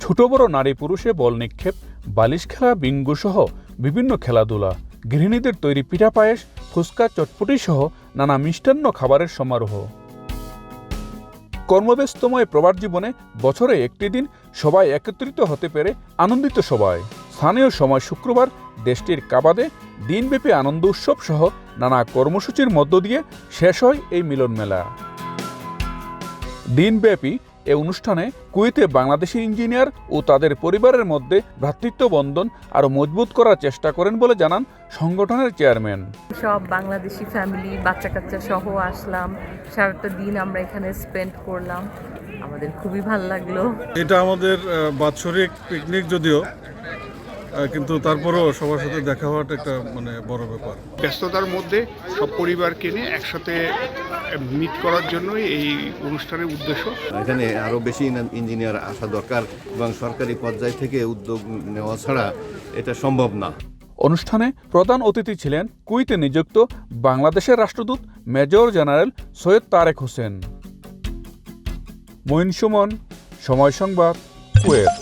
ছোট বড় নারী পুরুষে বল নিক্ষেপ, বালিশ খেলা, বিঙ্গো সহ বিভিন্ন খেলাধুলা, গৃহিণীদের তৈরি পিঠা পায়েস, ফুচকা, চটপটি সহ নানা মিষ্টান্ন খাবারের সমারোহ। কর্মব্যস্তময় প্রবাস জীবনে বছরে একটি দিন সবাই একত্রিত হতে পেরে আনন্দিত সবাই। স্থানীয় সময় শুক্রবার দেশটির কাবাদে দিনব্যাপী আনন্দ উৎসব সহ নানা কর্মসূচির মধ্য দিয়ে শেষ হয় এই মিলন মেলা। দিনব্যাপী এ অনুষ্ঠানে কুয়েতে বাংলাদেশি ইঞ্জিনিয়ার ও তাদের পরিবারের মধ্যে ভ্রাতৃত্ব বন্ধন আরও মজবুত করার চেষ্টা করেন বলে জানান সংগঠনের চেয়ারম্যান। সব বাংলাদেশি ফ্যামিলি, বাচ্চা কাচ্চা সহ আসলাম, সারাটা দিন আমরা এখানে স্পেন্ড করলাম, আমাদের খুবই ভালো লাগলো। এটা আমাদের বাৎসরিক পিকনিক যদিও, কিন্তু তারপরেও সবার সাথে দেখা হওয়াটা একটা বড় ব্যাপার। ব্যস্ততার মধ্যে সব পরিবারকে নিয়ে একসাথে মিট করার জন্যই এই অনুষ্ঠানের উদ্দেশ্য। এখানে আরও বেশি ইঞ্জিনিয়ার আসা দরকার এবং সরকারি পর্যায় থেকে উদ্যোগ নেওয়া ছাড়া এটা সম্ভব না। অনুষ্ঠানে প্রধান অতিথি ছিলেন কুয়েতে নিযুক্ত বাংলাদেশের রাষ্ট্রদূত মেজর জেনারেল সৈয়দ তারেক হোসেন। মঈন সুমন, সময় সংবাদ, কুয়েত।